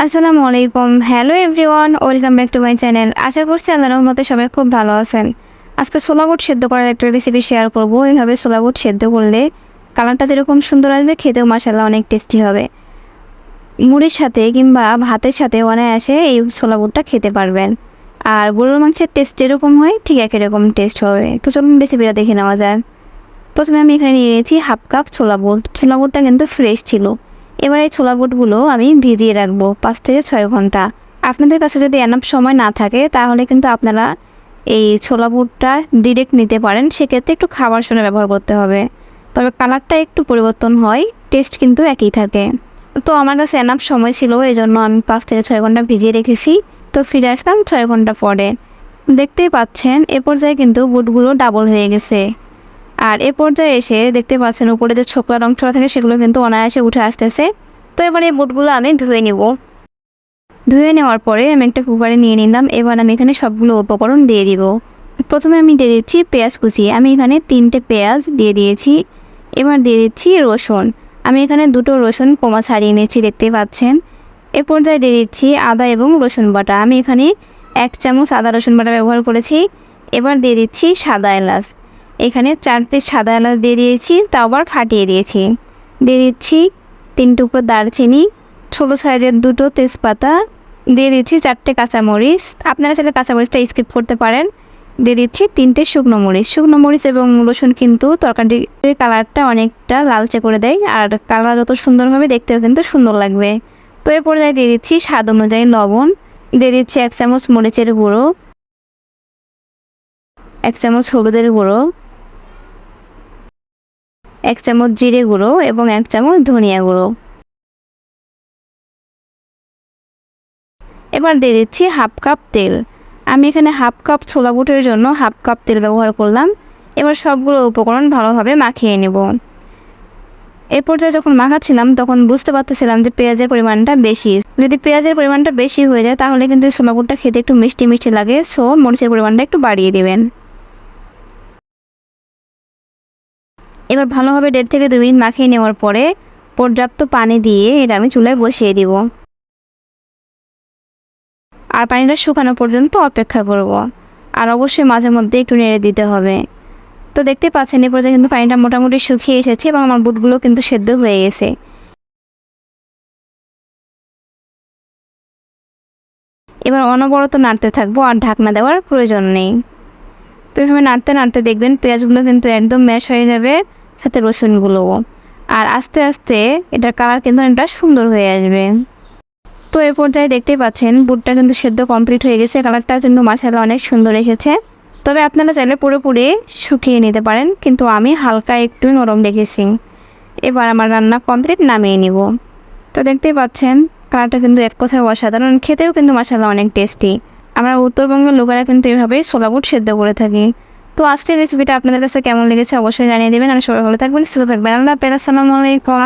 আসসালামু আলাইকুম। Hello everyone, welcome back to my channel. আশা করছি আল্লাহর রহমতে সবাই খুব ভালো আছেন। আজকে ছোলা বুট সেদ্ধ করার একটা রেসিপি শেয়ার করব। এইভাবে ছোলা বুট সেদ্ধ করলে কালারটা যেরকম সুন্দর আসবে, খেতেও মাশাআল্লাহ অনেক টেস্টি হবে। মুড়ির সাথে কিংবা ভাতের সাথে অনায়াসে এই ছোলা বুটটা খেতে পারবেন। আর গরুর মাংসের টেস্ট যেরকম হয় ঠিক একই রকম টেস্ট হবে। তো চলুন রেসিপিটা দেখে নেওয়া যাক। প্রথমে আমি এখানে নিয়ে নিয়েছি হাফ কাপ ছোলা বুট। ছোলা বুটটা কিন্তু ফ্রেশ ছিল। এবার এই ছোলা বুটগুলো আমি ভিজিয়ে রাখবো 5 থেকে 6 ঘন্টা। আপনাদের কাছে যদি এনাফ সময় না থাকে তাহলে কিন্তু আপনারা এই ছোলা বুটটা ডিরেক্ট নিতে পারেন, সেক্ষেত্রে একটু খাবার সোডা ব্যবহার করতে হবে। তবে কালারটা একটু পরিবর্তন হয়, টেস্ট কিন্তু একই থাকে। তো আমার কাছে এনাফ সময় ছিল, এই জন্য আমি 5 থেকে 6 ঘন্টা ভিজিয়ে রেখেছি। তো ফিরে আসলাম 6 ঘন্টা পরে। দেখতেই পাচ্ছেন এ পর্যায়ে কিন্তু বুটগুলো ডাবল হয়ে গেছে। আর এ পর্যায়ে এসে দেখতে পাচ্ছেন উপরে যে ছোকলার অংশটা থাকে সেগুলো কিন্তু অনায়াসে উঠে আসতেছে। তো এবার এই বুটগুলো আমি ধুয়ে নিব। ধুয়ে নেওয়ার পরে আমি একটা কুকারে নিয়ে নিলাম। এবার আমি এখানে সবগুলো উপকরণ দিয়ে দিব। প্রথমে আমি দিয়ে দিচ্ছি পেঁয়াজ কুচি। আমি এখানে 3টে পেঁয়াজ দিয়ে দিয়েছি। এবার দিয়ে দিচ্ছি রসুন। আমি এখানে 2টো রসুন কোমা ছাড়িয়ে নিয়েছি, দেখতেই পাচ্ছেন। এ পর্যায়ে দিয়ে দিচ্ছি আদা এবং রসুন বাটা। আমি এখানে 1 চামচ আদা রসুন বাটা ব্যবহার করেছি। এবার দিয়ে দিচ্ছি সাদা এলাচ। এখানে 4 পিস সাদা এলাচ দিয়ে দিয়েছি, তাও আবার ফাটিয়ে দিয়েছি। দিয়ে দিচ্ছি 3 টুকরো দারচিনি, ছোটো সাইজের 2টো তেজপাতা, দিয়ে দিচ্ছি 4টে কাঁচামরিচ। আপনারা চাইলে কাঁচামরিচটা স্কিপ করতে পারেন। দিয়ে দিচ্ছি 3টে শুকনো মরিচ। শুকনো মরিচ এবং রসুন কিন্তু তরকারির কালারটা অনেকটা লালচে করে দেয়, আর কালার যত সুন্দর হবে দেখতেও কিন্তু সুন্দর লাগবে। তো এ পর্যায়ে দিয়ে দিচ্ছি স্বাদ অনুযায়ী লবণ। দিয়ে দিচ্ছি 1 চামচ মরিচের গুঁড়ো, 1 চামচ হলুদের গুঁড়ো, 1 চামচ জিরে গুঁড়ো এবং 1 চামচ ধনিয়া গুঁড়ো। এবার দিয়ে দিচ্ছি হাফ কাপ তেল। আমি এখানে হাফ কাপ ছোলা বুটের জন্য হাফ কাপ তেল ব্যবহার করলাম। এবার সবগুলো উপকরণ ভালোভাবে মাখিয়ে নেব। এই পর্যায়ে যখন মাখাচ্ছিলাম তখন বুঝতে পারতেছিলাম যে পেঁয়াজের পরিমাণটা বেশি। যদি পেঁয়াজের পরিমাণটা বেশি হয়ে যায় তাহলে কিন্তু ছোলা বুটটা খেতে একটু মিষ্টি মিষ্টি লাগে, সো মরিচের পরিমাণটা একটু বাড়িয়ে দেবেন। এবার ভালোভাবে 1.5 থেকে 2 মিনিট মাখিয়ে নেওয়ার পরে পর্যাপ্ত পানি দিয়ে এটা আমি চুলায় বসিয়ে দিব। আর পানিটা শুকানো পর্যন্ত অপেক্ষা করব। আর অবশ্যই মাঝে মধ্যে একটু নেড়ে দিতে হবে। তো দেখতে পাচ্ছেন এই পর্যায়ে কিন্তু পানিটা মোটামুটি শুকিয়ে এসেছে এবং আমার বুটগুলো কিন্তু সেদ্ধ হয়ে গেছে। এবার অনবরত নাড়তে থাকবো, আর ঢাকনা দেওয়ার প্রয়োজন নেই। তো এভাবে নাড়তে নাড়তে দেখবেন পেঁয়াজগুলো কিন্তু একদম ম্যাশ হয়ে যাবে, সাথে রসুনগুলোও। আর আস্তে আস্তে এটার কালার কিন্তু অনেকটা সুন্দর হয়ে আসবে। তো এই পর্যায়ে দেখতেই পাচ্ছেন বুটটা কিন্তু সেদ্ধ কমপ্লিট হয়ে গেছে, কালারটা কিন্তু মাশাআল্লাহ অনেক সুন্দর এসেছে। তবে আপনারা চাইলে পুরোপুরি শুকিয়ে নিতে পারেন, কিন্তু আমি হালকা একটু নরম রেখেছি। এবার আমার রান্না কমপ্লিট, নামিয়ে নিব। তো দেখতেই পাচ্ছেন কালারটা কিন্তু এক কথায় অসাধারণ, খেতেও কিন্তু মাশাআল্লাহ অনেক টেস্টি। আমরা উত্তরবঙ্গের লোকেরা কিন্তু এভাবেই ছোলা বুট সেদ্ধ করে থাকি। তো আজকের রেসিপিটা আপনাদের কাছে কেমন লেগেছে অবশ্যই জানিয়ে দেবেন। আর সবাই ভালো থাকবেন, সুস্থ থাকবেন। আল্লাহ হাফেজ, আসসালামু আলাইকুম।